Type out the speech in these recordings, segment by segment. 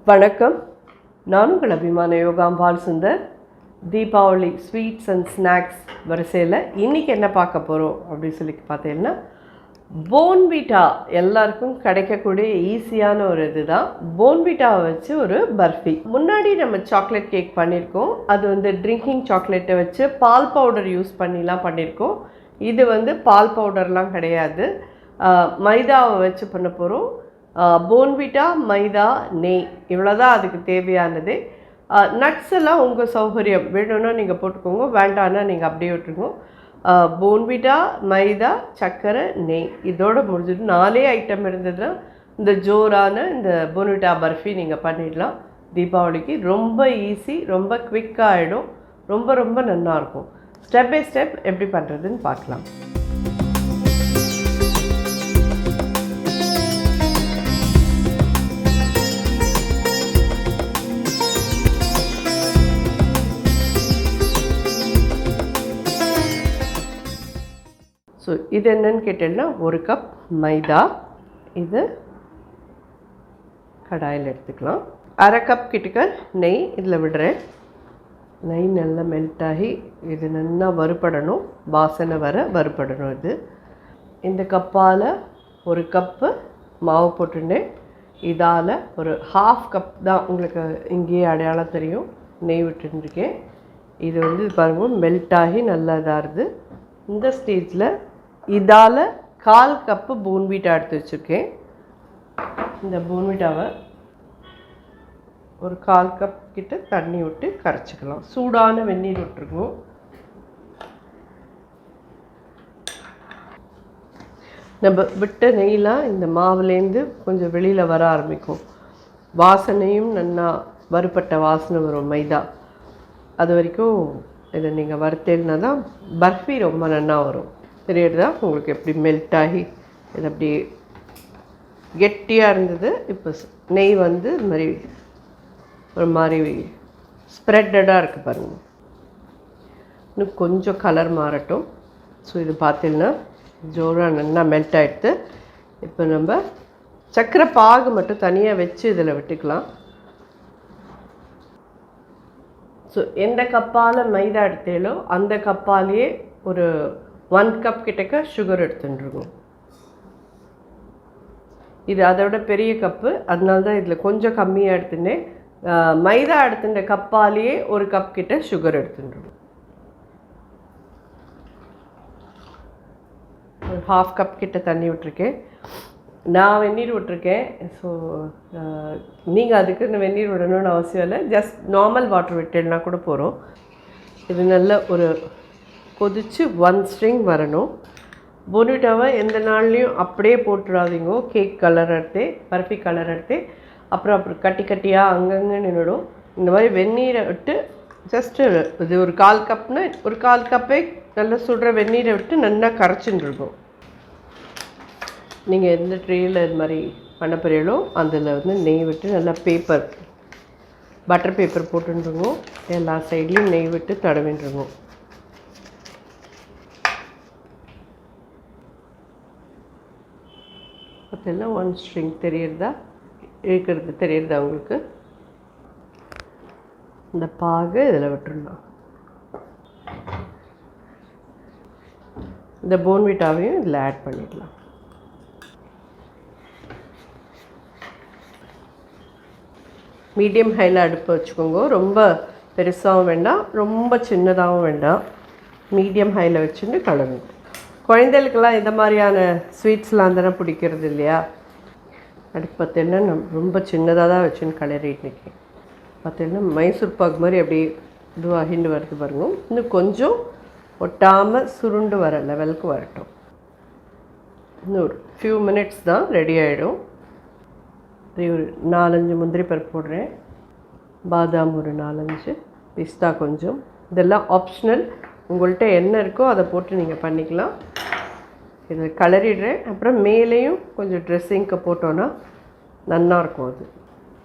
வணக்கம். நான் உங்கள் அபிமான Yogambal Sundar. Deepavali sweets and snacks வரிசையில் இன்றைக்கி என்ன பார்க்க போகிறோம் அப்படின்னு சொல்லி பார்த்தீங்கன்னா, போன்விட்டா எல்லாருக்கும் கிடைக்கக்கூடிய ஈஸியான ஒரு இது தான். போன்விட்டாவை வச்சு ஒரு பர்ஃபி. முன்னாடி நம்ம சாக்லேட் கேக் பண்ணியிருக்கோம். அது வந்து ட்ரிங்கிங் சாக்லேட்டை வச்சு பால் பவுடர் யூஸ் பண்ணிலாம் பண்ணியிருக்கோம். இது பால் பவுடர்லாம் கிடையாது, மைதாவை வச்சு பண்ண போகிறோம். போன்விட்டா, மைதா, நெய் இவ்வளோதான் அதுக்கு தேவையானது. நட்ஸ் எல்லாம் உங்கள் சௌகரியம், வேணும்னா நீங்கள் போட்டுக்கோங்க, வேண்டான்னா நீங்கள் அப்படியே விட்டுருங்க. போன்விட்டா, மைதா, சர்க்கரை, நெய் இதோடு முடிஞ்சிடும். 4 ஐட்டம் இருந்ததுன்னா இந்த ஜோரான இந்த போன்விட்டா பர்ஃபி நீங்கள் பண்ணிடலாம். தீபாவளிக்கு ரொம்ப ஈஸி, ரொம்ப குவிக்காக ஆகிடும், ரொம்ப ரொம்ப நல்லாயிருக்கும். ஸ்டெப் பை ஸ்டெப் எப்படி பண்ணுறதுன்னு பார்க்கலாம். ஸோ இது என்னன்னு கேட்டேன்னா, 1 கப் மைதா, இது கடாயில் எடுத்துக்கலாம். 1/2 கப் கிட்டக்க நெய் இதில் விடுறேன். நெய் நல்லா மெல்ட் ஆகி இது நல்லா வறுபடணும், வாசனை வர வறுபடணும். இது இந்த கப்பால் 1 கப்பு மாவு போட்டுட்டேன். இதால் ஒரு 1/2 கப் தான், உங்களுக்கு இங்கேயே அடையாளம் தெரியும், நெய் விட்டுருக்கேன். இது பாருங்கள் மெல்ட் ஆகி நல்லா இதாக இருக்குது. இந்த ஸ்டேஜில் இதால் 1/4 கப்பு போன்விட்டா எடுத்து வச்சுருக்கேன். இந்த போன்விட்டாவை ஒரு 1/4 கப் கிட்ட தண்ணி விட்டு கரைச்சிக்கலாம். சூடான வெந்நீர் விட்டுருக்கோம். நம்ம விட்ட நெய்லாம் இந்த மாவுலேருந்து கொஞ்சம் வெளியில் வர ஆரம்பிக்கும். வாசனையும் நல்லா வறுபட்ட வாசனை வரும் மைதா. அது வரைக்கும் இதை நீங்கள் வறுத்தேன்னா தான் பர்ஃபி ரொம்ப நல்லா வரும். தெரியுறதா உங்களுக்கு எப்படி மெல்ட் ஆகி இது அப்படி கெட்டியாக இருந்தது. இப்போ நெய் இது மாதிரி ஒரு மாதிரி ஸ்ப்ரெட்டடாக இருக்குது பாருங்கள். இன்னும் கொஞ்சம் கலர் மாறட்டும். ஸோ இது பார்த்தீங்கன்னா ஜோராக நல்லா மெல்ட் ஆகிடுது. இப்போ நம்ம சர்க்கரை பாகு மட்டும் தனியாக வச்சு இதில் விட்டுக்கலாம். ஸோ எந்த கப்பால் மைதா எடுத்தேலோ அந்த கப்பாலேயே ஒரு 1 கப் கிட்டக்க சுகர் எடுத்துட்டுருக்கோம். இது அதோட பெரிய கப்பு, அதனால தான் இதில் கொஞ்சம் கம்மியாக எடுத்துட்டேன். மைதா எடுத்துட்ட கப்பாலேயே 1 கப் கிட்ட சுகர் எடுத்துட்டுருக்கோம். ஒரு 1/2 கப் கிட்ட தண்ணி விட்டுருக்கேன். நான் வெந்நீர் விட்டுருக்கேன். ஸோ நீங்கள் அதுக்குன்னு வெந்நீர் விடணும்னு அவசியம் இல்லை, ஜஸ்ட் நார்மல் வாட்டர் விட்டுனா கூட போகிறோம். இது நல்ல ஒரு கொதித்து 1 ஸ்ட்ரிங் வரணும். போன்விட்டாவை எந்த நாள்லேயும் அப்படியே போட்டுடாதீங்க. கேக் கலர் எடுத்து, பர்ஃபி கலர் எடுத்து அப்புறம் கட்டி கட்டியாக அங்கங்கே நின்றுடும். இந்த மாதிரி வெந்நீரை விட்டு ஜஸ்ட்டு இது ஒரு 1/4 கப்னா ஒரு 1/4 கப்பே நல்லா சுடுற வெந்நீரை விட்டு நல்லா கரைச்சின்னு இருக்கும். நீங்கள் எந்த ட்ரேயில் இது மாதிரி பண்ண போகிறீங்களோ அதில் நெய் விட்டு நல்லா பட்டர் பேப்பர் போட்டுருங்கோ. எல்லா சைட்லேயும் நெய் விட்டு தடவிட்டுருங்கோ. அதெல்லாம் 1 ஸ்ட்ரிங் தெரியுறதா உங்களுக்கு? இந்த பாகு இதில் விட்டுருலாம். இந்த போன்விட்டாவையும் இதில் ஆட் பண்ணிடலாம். மீடியம் ஹையில் அடுப்பு வச்சுக்கோங்க. ரொம்ப பெருசாகவும் வேண்டாம், ரொம்ப சின்னதாகவும் வேண்டாம். மீடியம் ஹையில் வச்சுட்டு கலந்துங்க. குழந்தைகளுக்கெல்லாம் இந்த மாதிரியான ஸ்வீட்ஸ்லாம் தானே பிடிக்கிறது இல்லையா? அடுப்பு பார்த்தீங்கன்னா ரொம்ப சின்னதாக தான் வச்சுன்னு கிளறிட்டு இருக்கேன். பார்த்தீங்கன்னா மைசூர் பாக் மாதிரி அப்படியே இதுவாகிண்டு வருது பாருங்க. இன்னும் கொஞ்சம் ஒட்டாமல் சுருண்டு வர லெவலுக்கு வரட்டும். இன்னும் ஒரு ஃபியூ மினிட்ஸ் தான் ரெடி ஆகிடும். ஒரு 4-5 முந்திரி பருப்பு போடுறேன், பாதாம் ஒரு 4-5, பிஸ்தா கொஞ்சம். இதெல்லாம் ஆப்ஷனல், உங்கள்கிட்ட என்ன இருக்கோ அதை போட்டு நீங்கள் பண்ணிக்கலாம். இதை கலரிடுறேன். அப்புறம் மேலேயும் கொஞ்சம் ட்ரெஸ்ஸிங்க்கு போட்டோன்னா நல்லாயிருக்கும் அது.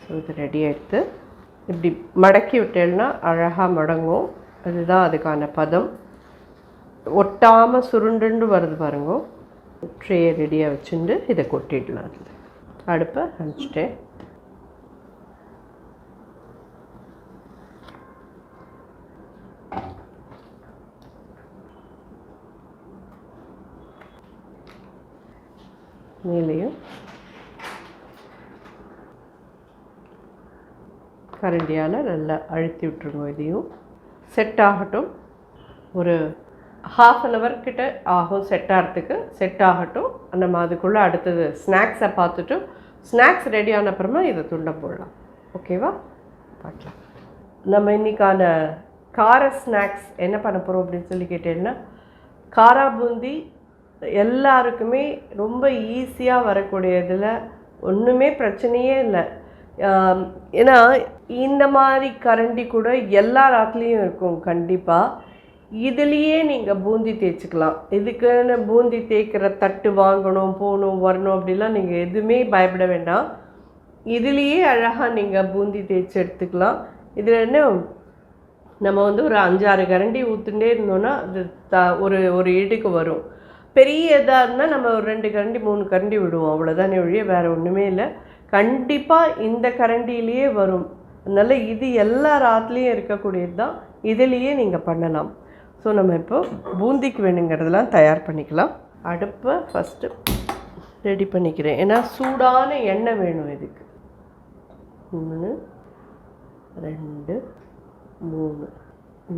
ஸோ இது ரெடி ஆகிடுது. இப்படி மடக்கி விட்டேன்னா அழகாக மடங்கும். அதுதான் அதுக்கான பதம். ஒட்டாமல் சுருண்டுண்டு வருது பாருங்க. ட்ரே ரெடியாக வச்சுட்டு இதை கொட்டிடலாம். அதில் அடுப்பை அணைச்சிட்டேன். மேலேயும் கரண்டியால் நல்லா அழுத்தி விட்டுருங்க. இதையும் செட் ஆகட்டும். ஒரு ½ கிட்ட ஆகும் செட் ஆகிறதுக்கு. செட் ஆகட்டும். நம்ம அதுக்குள்ளே அடுத்தது ஸ்நாக்ஸை பார்த்துட்டு ஸ்நாக்ஸ் ரெடி ஆன அப்புறமா இதை துண்டை போடலாம். ஓகேவா? பார்க்கலாம். நம்ம இன்றைக்கான கார ஸ்நாக்ஸ் என்ன பண்ண போகிறோம் அப்படின்னு சொல்லி கேட்டேன்னா, காரா பூந்தி எல்லாருக்குமே ரொம்ப ஈஸியாக வரக்கூடியதில் ஒன்றுமே பிரச்சனையே இல்லை. ஏன்னா இந்த மாதிரி கரண்டி கூட எல்லா ராத்துலேயும் இருக்கும் கண்டிப்பாக. இதுலேயே நீங்கள் பூந்தி தேய்ச்சிக்கலாம். இதுக்குன்னு பூந்தி தேய்க்கிற தட்டு வாங்கணும், போகணும், வரணும் அப்படிலாம் நீங்கள் எதுவுமே பயப்பட வேண்டாம். இதுலேயே அழகாக நீங்கள் பூந்தி தேய்ச்சி எடுத்துக்கலாம். இதில் என்ன, நம்ம வந்து ஒரு 5-6 கரண்டி ஊற்றுட்டே இருந்தோன்னா அது ஒரு இடுக்கு வரும். பெரிய இதாக இருந்தால் நம்ம ஒரு 2 கரண்டி 3 கரண்டி விடுவோம், அவ்வளோதானே ஒழிய வேறு ஒன்றுமே இல்லை. கண்டிப்பாக இந்த கரண்டிலேயே வரும். அதனால் இது எல்லா ராத்துலேயும் இருக்கக்கூடியது தான். இதுலேயே நீங்கள் பண்ணலாம். ஸோ நம்ம இப்போ பூந்திக்கு வேணுங்கிறதெல்லாம் தயார் பண்ணிக்கலாம். அடுப்பை ஃபஸ்ட்டு ரெடி பண்ணிக்கிறேன். ஏன்னா சூடான எண்ணெய் வேணும் இதுக்கு. 1 2 3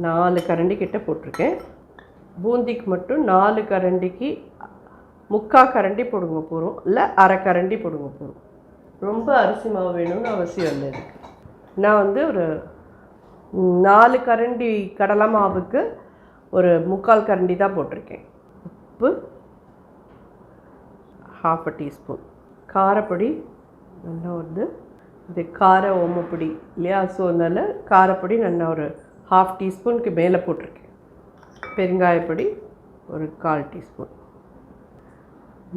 4 கரண்டி கிட்ட போட்டிருக்கேன். பூந்திக்கு மட்டும் 4 கரண்டிக்கு 3/4 கரண்டி போடுங்க போகிறோம், இல்லை அரை கரண்டி போடுங்க போகிறோம். ரொம்ப அரிசி மாவு வேணும்னு அவசியம் இல்லை இதுக்கு. நான் வந்து ஒரு 4 கரண்டி கடலை மாவுக்கு ஒரு 3/4 கரண்டி தான் போட்டிருக்கேன். உப்பு ½ டீஸ்பூன், காரப்பொடி நல்லா வந்து இது கார ஓமப்பொடி இல்லையா, ஸோ அதனால் காரப்பொடி நல்லா ஒரு ½ டீஸ்பூனுக்கு மேலே போட்டிருக்கேன். பெருங்காயப்பொடி ஒரு 1/4 டீஸ்பூன்,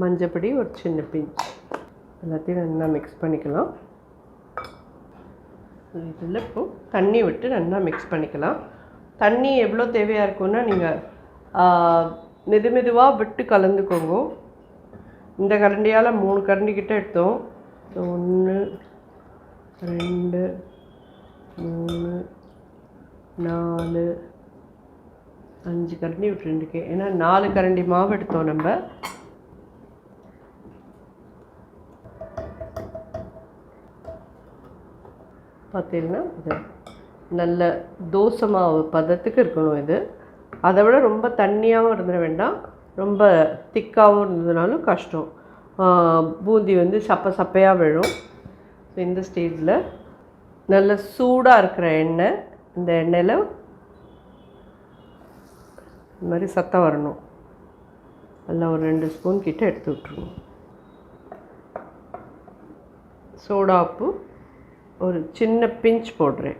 மஞ்சப்பொடி ஒரு சின்ன பிஞ்ச், எல்லாத்தையும் நல்லா மிக்ஸ் பண்ணிக்கலாம். இதில் இப்போது தண்ணி விட்டு நல்லா மிக்ஸ் பண்ணிக்கலாம். தண்ணி எவ்வளோ தேவையாக இருக்குன்னா நீங்கள் மெதுவாக விட்டு கலந்துக்கோங்க. இந்த கரண்டியால் 3 கரண்டி கிட்ட எடுத்தோம். 1 2 3 4 5 கரண்டி விட்டுருக்கேன். ஏன்னா 4 கரண்டி மாவு எடுத்தோம் நம்ம. பார்த்தீங்கன்னா இது நல்ல தோசை மாவு பதத்துக்கு இருக்கணும். இது அதை விட ரொம்ப தண்ணியாகவும் இருந்துட வேண்டாம், ரொம்ப திக்காகவும் இருந்ததுனாலும் கஷ்டம். பூந்தி வந்து சப்பையாக விழும். ஸோ இந்த ஸ்டேஜில் நல்ல சூடாக இருக்கிற எண்ணெய், இந்த எண்ணெயில் இந்த மாதிரி சத்தம் வரணும். நல்லா ஒரு 2 ஸ்பூன் கிட்ட எடுத்து விட்ருணும். சோடா உப்பு ஒரு சின்ன பிஞ்ச் போடுறேன்.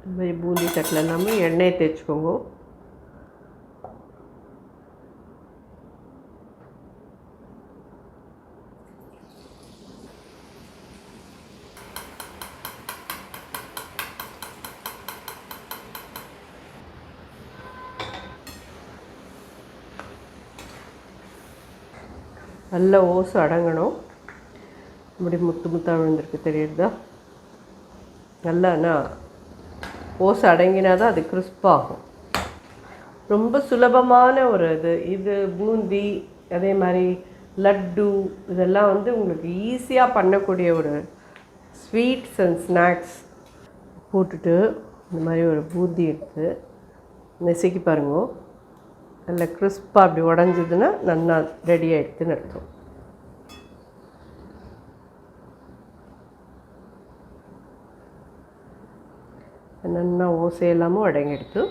இந்த மாதிரி பூந்தி தட்டில் எல்லாமே எண்ணெயை தேய்ச்சிக்கோங்க. நல்ல ஓசை அடங்கணும். இப்படி முத்தாக விழுந்திருக்கு தெரியுதா? நல்லா ஓசை அடங்கினா தான் அது கிறிஸ்பாகும். ரொம்ப சுலபமான ஒரு இது பூந்தி, அதே மாதிரி லட்டு, இதெல்லாம் வந்து உங்களுக்கு ஈஸியாக பண்ணக்கூடிய ஒரு ஸ்வீட்ஸ் அண்ட் ஸ்நாக்ஸ். போட்டுட்டு இந்த மாதிரி ஒரு பூந்தி எடுத்து நெசுக்கி பாருங்க. நல்ல கிறிஸ்பாக அப்படி உடஞ்சிதுன்னா நல்லா ரெடி ஆகிடுதுன்னு அர்த்தம். நல்லா ஓசையெல்லாமும் அடங்கிடுத்து.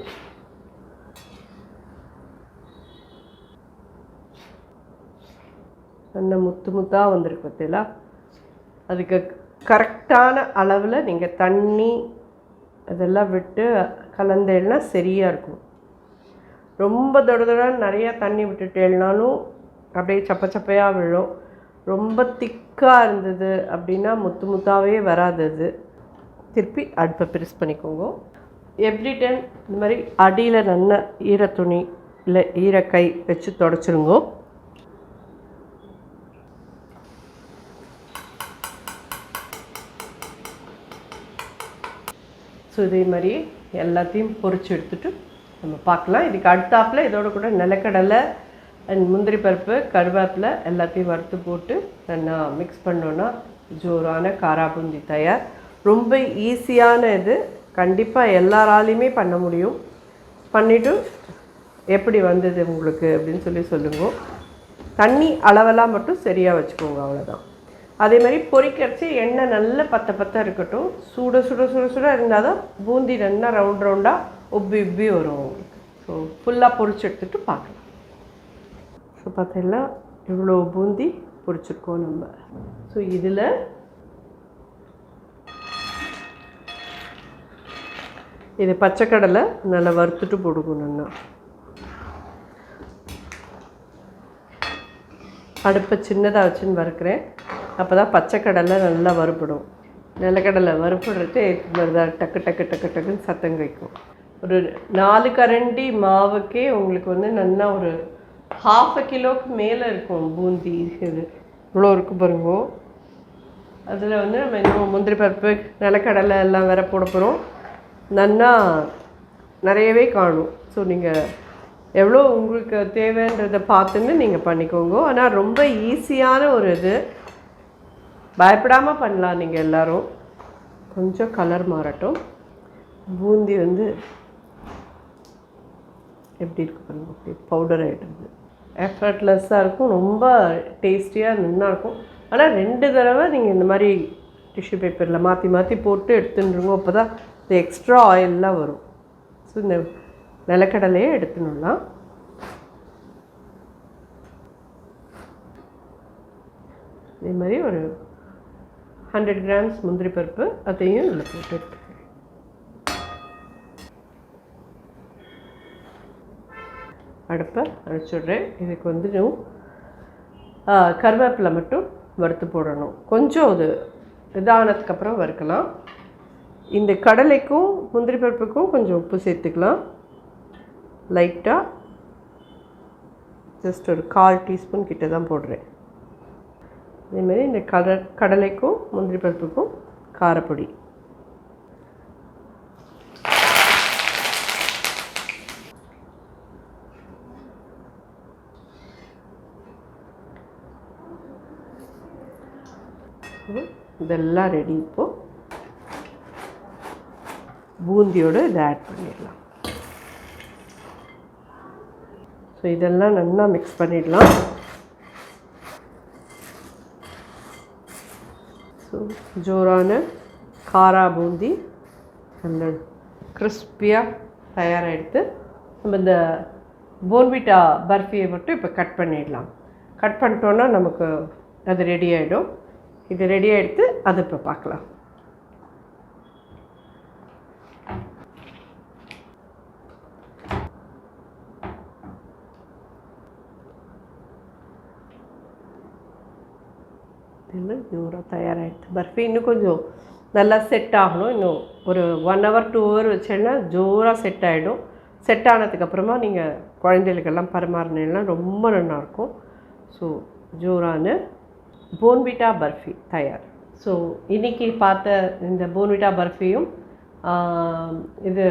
நல்லா முத்தாக வந்திருக்கு பார்த்தீங்களா? அதுக்கு கரெக்டான அளவில் நீங்கள் தண்ணி அதெல்லாம் விட்டு கலந்தேன்னா சரியாக இருக்கும். ரொம்ப தொடர்ந்து நிறையா தண்ணி விட்டுட்டேனாலும் அப்படியே சப்பையாக விழும். ரொம்ப திக்காக இருந்தது அப்படின்னா முத்தாகவே வராது. அது திருப்பி அடுப்பை பெருசு பண்ணிக்கோங்க. எவ்ரி டைம் இந்த மாதிரி அடியில் நல்லா ஈரத்துணி இல்லை ஈரக்கை வச்சு தொடச்சிருங்க. ஸோ இதே மாதிரி எல்லாத்தையும் பொரிச்சு எடுத்துட்டு நம்ம பார்க்கலாம். இதுக்கு அடுத்தாப்பில் இதோட கூட நிலக்கடலை அண்ட் முந்திரி பருப்பு, கருவேப்பிலை எல்லாத்தையும் வறுத்து போட்டு நல்லா மிக்ஸ் பண்ணோன்னா ஜோரான காரா பூந்தி தயார். ரொம்ப ஈஸியான இது, கண்டிப்பாக எல்லாராலையுமே பண்ண முடியும். பண்ணிவிட்டு எப்படி வந்தது உங்களுக்கு அப்படின்னு சொல்லுங்க. தண்ணி அளவெல்லாம் மட்டும் சரியாக வச்சுக்கோங்க, அவ்வளோதான். அதே மாதிரி பொரிக்கிறச்சு எண்ணெய் நல்ல பத்த இருக்கட்டும். சுட இருந்தால் தான் பூந்தி நல்லா ரவுண்டாக உப்பி வரும் உங்களுக்கு. ஸோ ஃபுல்லாக பொரிச்சு எடுத்துகிட்டு பார்க்கலாம். ஸோ பார்த்தீங்கன்னா இவ்வளோ பூந்தி பொரிச்சிருக்கோம் நம்ம. ஸோ இதில் இது பச்சைக்கடலை நல்லா வறுத்துட்டு போடுக்கணும்னா அடுப்பை சின்னதாக வச்சுன்னு வறுக்கிறேன். அப்போ தான் பச்சைக்கடலை நல்லா வறுப்படும். நிலக்கடலை வறுப்படுறது தான் டக்குன்னு சத்தம் வைக்கும். ஒரு 4 கரண்டி மாவுக்கே உங்களுக்கு வந்து நல்லா ஒரு 1/2 கிலோவுக்கு மேலே இருக்கும் பூந்தி. இது இவ்வளோ இருக்கும் பாருங்க. அதில் வந்து நம்ம இன்னும் முந்திரி பருப்பு, நிலக்கடலை எல்லாம் வேற போட போகிறோம். நல்லா நிறையவே காணும். ஸோ நீங்கள் எவ்வளோ உங்களுக்கு தேவைன்றதை பார்த்துன்னு நீங்கள் பண்ணிக்கோங்க. ஆனால் ரொம்ப ஈஸியான ஒரு இது, பயப்படாமல் பண்ணலாம் நீங்கள் எல்லோரும். கொஞ்சம் கலர் மாறட்டும். பூந்தி வந்து எப்படி இருக்கு பாருங்க, அப்படி பவுடர் ஆகிடுது. எஃபர்ட்லெஸ்ஸாக இருக்கும், ரொம்ப டேஸ்டியாக நல்லாயிருக்கும். ஆனால் 2 தடவை நீங்கள் இந்த மாதிரி டிஷ்யூ பேப்பரில் மாற்றி போட்டு எடுத்துட்டுருங்க. அப்போ தான் இந்த எக்ஸ்ட்ரா ஆயிலெலாம் வரும். ஸோ இந்த நிலக்கடலையே எடுத்துடலாம். இதே மாதிரி ஒரு 100 கிராம்ஸ் முந்திரி பருப்பு அதையும் இதில் போட்டு எடுத்துக்கிறேன். அடுப்பை அரைச்சிடுறேன். இதுக்கு வந்து கருவேப்பிலை மட்டும் வறுத்து போடணும். கொஞ்சம் அது இதானதுக்கப்புறம் வறுக்கலாம். இந்த கடலைக்கும் முந்திரி பருப்புக்கும் கொஞ்சம் உப்பு சேர்த்துக்கலாம். லைட்டாக ஜஸ்ட் ஒரு 1/4 டீஸ்பூன் கிட்ட தான் போடுறேன். அதேமாதிரி இந்த கடலைக்கும் முந்திரி பருப்புக்கும் காரப்பொடி. இதெல்லாம் ரெடி. இப்போது பூந்தியோடு இதை ஆட் பண்ணிடலாம். ஸோ இதெல்லாம் நல்லா மிக்ஸ் பண்ணிடலாம். ஸோ ஜோரான காரா பூந்தி நல்ல கிறிஸ்பியாக தயாராகிடுது. நம்ம இந்த போன்விட்டா பர்ஃபியை மட்டும் இப்போ கட் பண்ணிடலாம். கட் பண்ணிட்டோன்னா நமக்கு அது ரெடி ஆகிடும். இது ரெடி ஆகிடுத்து, அது இப்போ பார்க்கலாம். ஜோராக தயாராகிடுது பர்ஃபி. இன்னும் கொஞ்சம் நல்லா செட் ஆகணும். இன்னும் ஒரு 1 hour 2 hour வச்சேன்னா ஜோராக செட் ஆகிடும். செட் ஆனதுக்கப்புறமா நீங்கள் குழந்தைகளுக்கெல்லாம் பரிமாறினீங்கன்னா ரொம்ப நல்லாயிருக்கும். ஸோ ஜோரான போன்விட்டா பர்ஃபி தயார். ஸோ இன்றைக்கி பார்த்த இந்த போன்விட்டா பர்ஃபியும் இது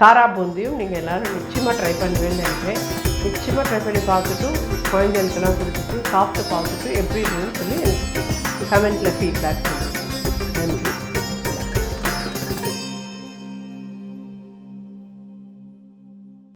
காரா பூந்தியும் நீங்கள் எல்லோரும் நிச்சயமாக ட்ரை பண்ணுவேன்னு நினைக்கிறேன். நிச்சயமாக ட்ரை பண்ணி பார்த்துட்டு குழந்தைகளுக்கெல்லாம் கொடுத்துட்டு சாப்பிட்டு பார்த்துட்டு எப்படி இருக்குன்னு சொல்லி எனக்கு கமெண்ட்டில் ஃபீட்பேக் பண்ணுங்கள்.